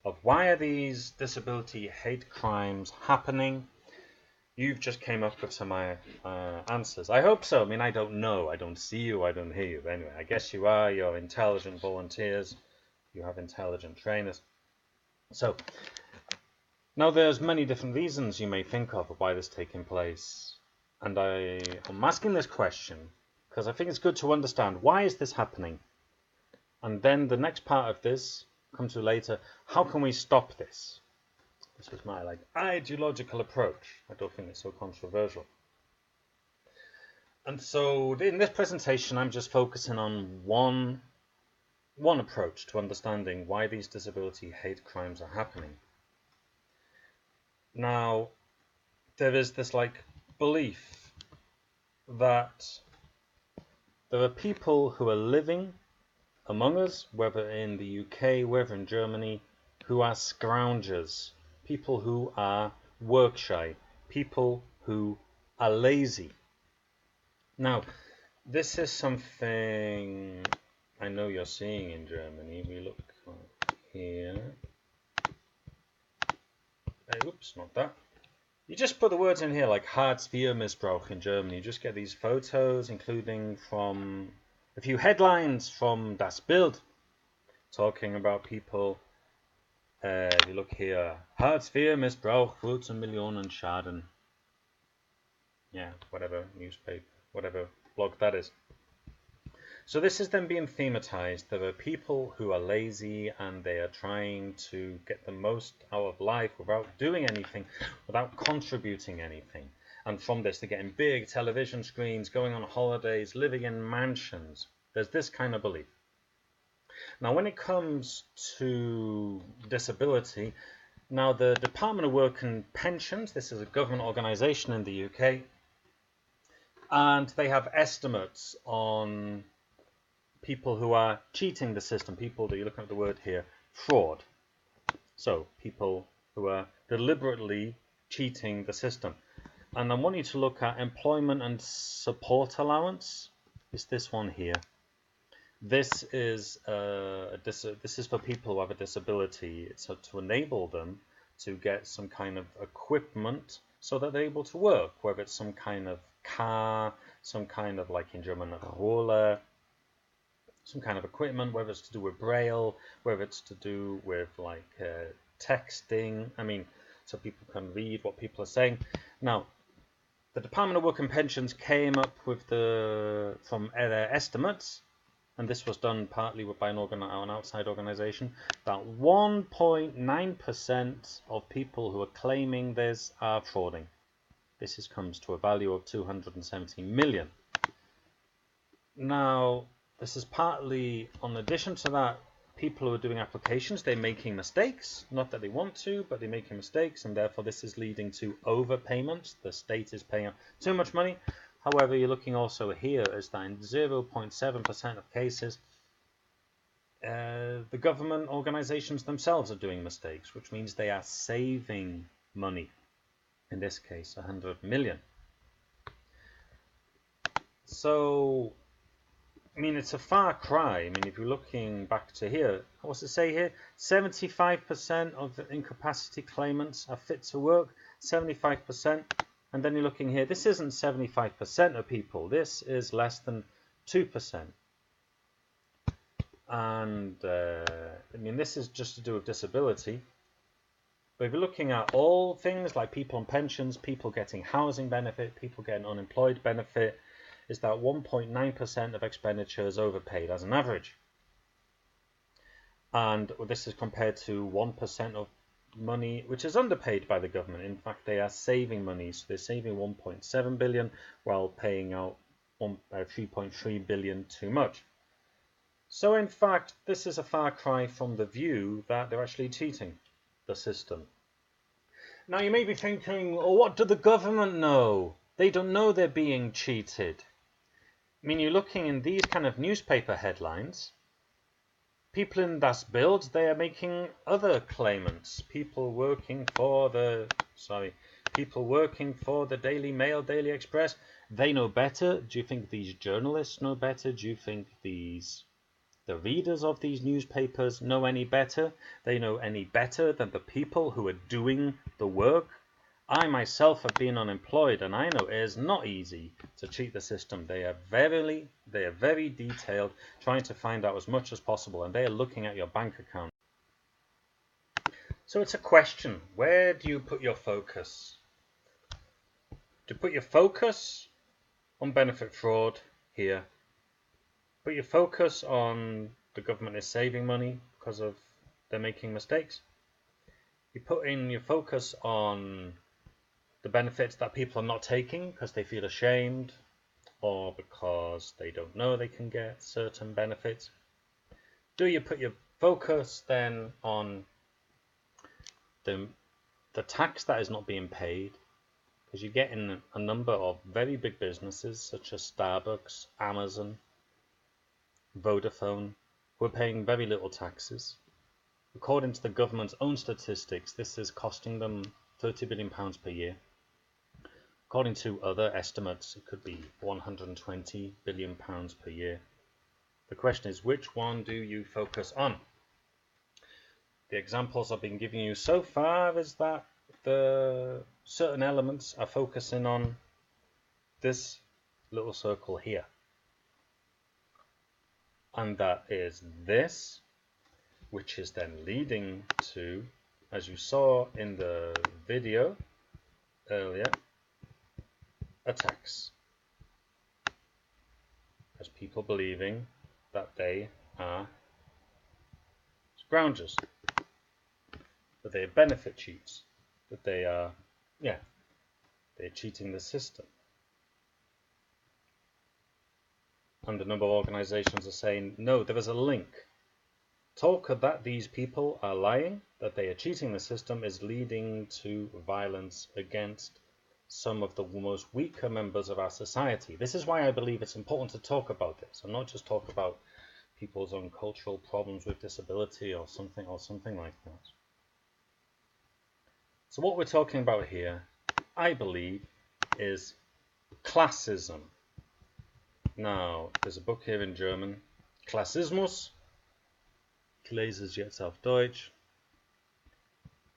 of why are these disability hate crimes happening. You've just came up with some answers. I hope so. I mean, I don't know. I don't see you. I don't hear you. But anyway, I guess you are. You're intelligent volunteers. You have intelligent trainers. So, now there's many different reasons you may think of why this is taking place. And I'm asking this question because I think it's good to understand why is this happening. And then the next part of this comes to later. How can we stop this? This is my ideological approach. I don't think it's so controversial. And so in this presentation, I'm just focusing on one approach to understanding why these disability hate crimes are happening. Now, there is this belief that there are people who are living among us, whether in the UK, whether in Germany, who are scroungers. People who are work shy, people who are lazy. Now, this is something I know you're seeing in Germany. We look here. Oops, not that. You just put the words in here like Hartz-IV-Missbrauch in Germany. You just get these photos, including from a few headlines from Das Bild, talking about people. If you look here, Hartz-IV-Missbrauch, 14 Millionen Schaden. Yeah, whatever newspaper, whatever blog that is. So this is then being thematized. There are people who are lazy and they are trying to get the most out of life without doing anything, without contributing anything. And from this, they're getting big television screens, going on holidays, living in mansions. There's this kind of belief. Now, when it comes to disability, now the Department of Work and Pensions, this is a government organisation in the UK, and they have estimates on people who are cheating the system, people that you're looking at the word here, fraud. So, people who are deliberately cheating the system. And I want you to look at employment and support allowance. It's this one here. This is for people who have a disability. It's to enable them to get some kind of equipment so that they're able to work, whether it's some kind of car, some kind of, like in German, a roller, some kind of equipment, whether it's to do with braille, whether it's to do with texting, so people can read what people are saying. Now, the Department of Work and Pensions came up with from their estimates, and this was done partly by an outside organisation, that 1.9% of people who are claiming this are frauding. This comes to a value of 270 million. Now, this is partly, in addition to that, people who are doing applications, they're making mistakes. Not that they want to, but they're making mistakes, and therefore this is leading to overpayments. The state is paying out too much money. However, you're looking also here is that in 0.7% of cases, the government organizations themselves are doing mistakes, which means they are saving money. In this case, 100 million. So, it's a far cry. If you're looking back to here, what's it say here? 75% of the incapacity claimants are fit to work, 75%. And then you're looking here, this isn't 75% of people, this is less than 2%. And, this is just to do with disability. But if you're looking at all things like people on pensions, people getting housing benefit, people getting unemployed benefit, is that 1.9% of expenditure is overpaid as an average. And this is compared to 1% of money which is underpaid by the government. In fact, they are saving money, so they're saving 1.7 billion while paying out 3.3 billion too much. So in fact, this is a far cry from the view that they're actually cheating the system. Now you may be thinking, oh, what do the government know? They don't know they're being cheated. You're looking in these kind of newspaper headlines. People in Das Bild, they are making other claimants. People working for the Daily Mail, Daily Express, they know better. Do you think these journalists know better? Do you think these the readers of these newspapers know any better. They know any better than the people who are doing the work. I myself have been unemployed, and I know it is not easy to cheat the system. They are very detailed, trying to find out as much as possible, and they are looking at your bank account. So it's a question, where do you put your focus? To put your focus on benefit fraud here. Put your focus on the government is saving money because of they're making mistakes. You put in your focus on the benefits that people are not taking because they feel ashamed or because they don't know they can get certain benefits. Do you put your focus then on the tax that is not being paid? Because you get in a number of very big businesses such as Starbucks, Amazon, Vodafone, who are paying very little taxes. According to the government's own statistics, this is costing them £30 billion per year. According to other estimates, it could be £120 billion per year. The question is, which one do you focus on? The examples I've been giving you so far is that the certain elements are focusing on this little circle here. And that is this, which is then leading to, as you saw in the video earlier, attacks. As people believing that they are scroungers, that they are benefit cheats, that they are, they're cheating the system. And a number of organizations are saying, no, there is a link. Talk that these people are lying, that they are cheating the system, is leading to violence against some of the most weaker members of our society. This is why I believe it's important to talk about this, and not just talk about people's own cultural problems with disability or something like that. So what we're talking about here, I believe, is classism. Now, there's a book here in German, Klassismus. Ich lese es jetzt auf Deutsch.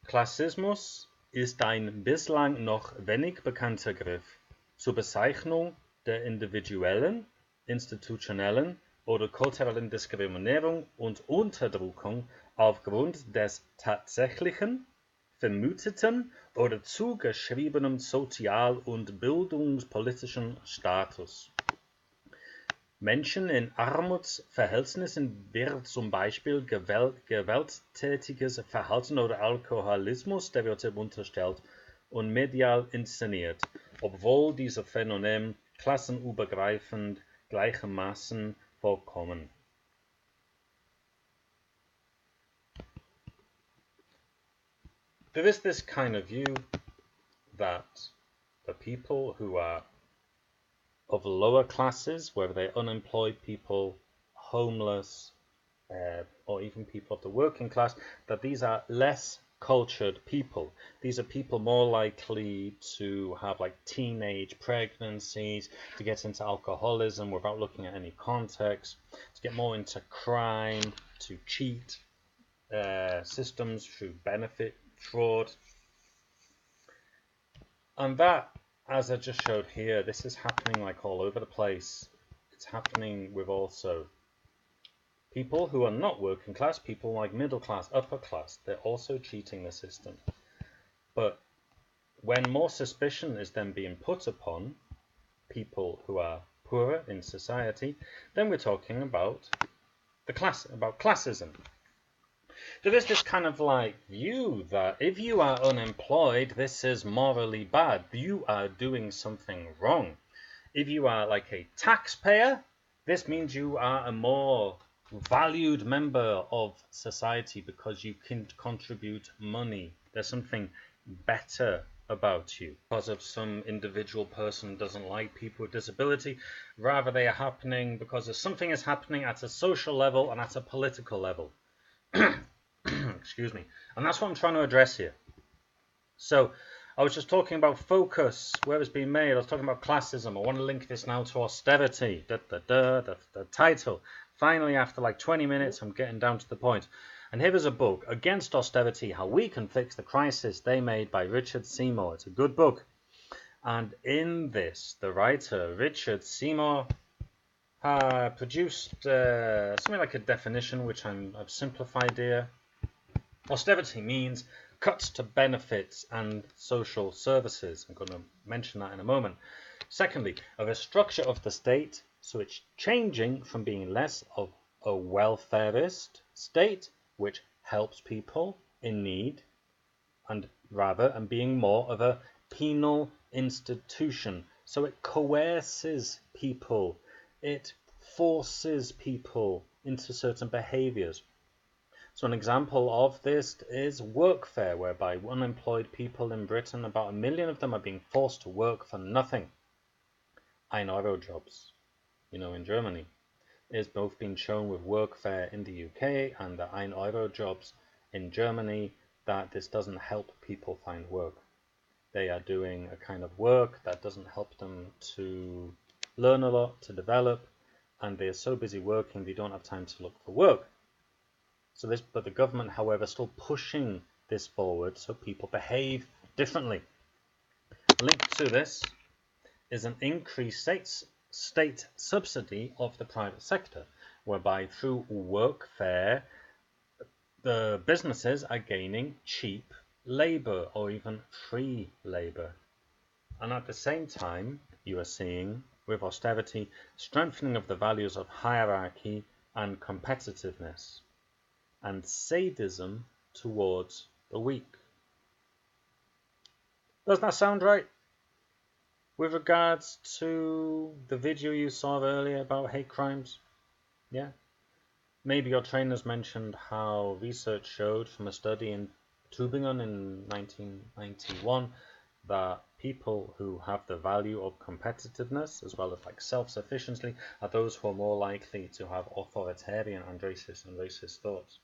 Klassismus ist ein bislang noch wenig bekannter Begriff zur Bezeichnung der individuellen, institutionellen oder kulturellen Diskriminierung und Unterdrückung aufgrund des tatsächlichen, vermuteten oder zugeschriebenen sozial- und bildungspolitischen Status. Menschen in Armutsverhältnissen wird zum Beispiel gewalttätiges Verhalten oder Alkoholismus-Stereotyp unterstellt und medial inszeniert, obwohl diese Phänomene klassenübergreifend gleichermaßen vorkommen. There is this kind of view that the people who are of lower classes, whether they're unemployed people, homeless, or even people of the working class, that these are less cultured people. These are people more likely to have like teenage pregnancies, to get into alcoholism without looking at any context, to get more into crime, to cheat systems through benefit fraud. And that, as I just showed here, this is happening like all over the place. It's happening with also people who are not working class, people like middle class, upper class. They're also cheating the system. But when more suspicion is then being put upon people who are poorer in society, then we're talking about classism. There is this kind of like view that if you are unemployed, this is morally bad. You are doing something wrong. If you are like a taxpayer, this means you are a more valued member of society because you can contribute money. There's something better about you because of some individual person doesn't like people with disability. Rather, they are happening because of something is happening at a social level and at a political level. Excuse me. And that's what I'm trying to address here. So I was just talking about focus, where it's being made. I was talking about classism. I want to link this now to austerity. The title, Finally, after like 20 minutes, I'm getting down to the point. And here is a book, Against Austerity, How We Can Fix the Crisis They Made by Richard Seymour. It's a good book. And in this, the writer, Richard Seymour, produced something like a definition, which I've simplified here. Austerity means cuts to benefits and social services. I'm going to mention that in a moment. Secondly, a restructure of the state, so it's changing from being less of a welfarist state, which helps people in need, and being more of a penal institution. So it coerces people, it forces people into certain behaviors. So an example of this is workfare, whereby unemployed people in Britain, about 1 million of them, are being forced to work for nothing. Euro jobs, in Germany, is both being shown with workfare in the UK and the Euro jobs in Germany that this doesn't help people find work. They are doing a kind of work that doesn't help them to learn a lot, to develop, and they're so busy working they don't have time to look for work. But the government, however, is still pushing this forward so people behave differently. Linked to this is an increased state subsidy of the private sector, whereby through workfare, the businesses are gaining cheap labor or even free labor. And at the same time, you are seeing, with austerity, strengthening of the values of hierarchy and competitiveness, and sadism towards the weak. Does that sound right? With regards to the video you saw earlier about hate crimes? Yeah? Maybe your trainers mentioned how research showed from a study in Tübingen in 1991 that people who have the value of competitiveness as well as like self-sufficiency are those who are more likely to have authoritarian and racist thoughts.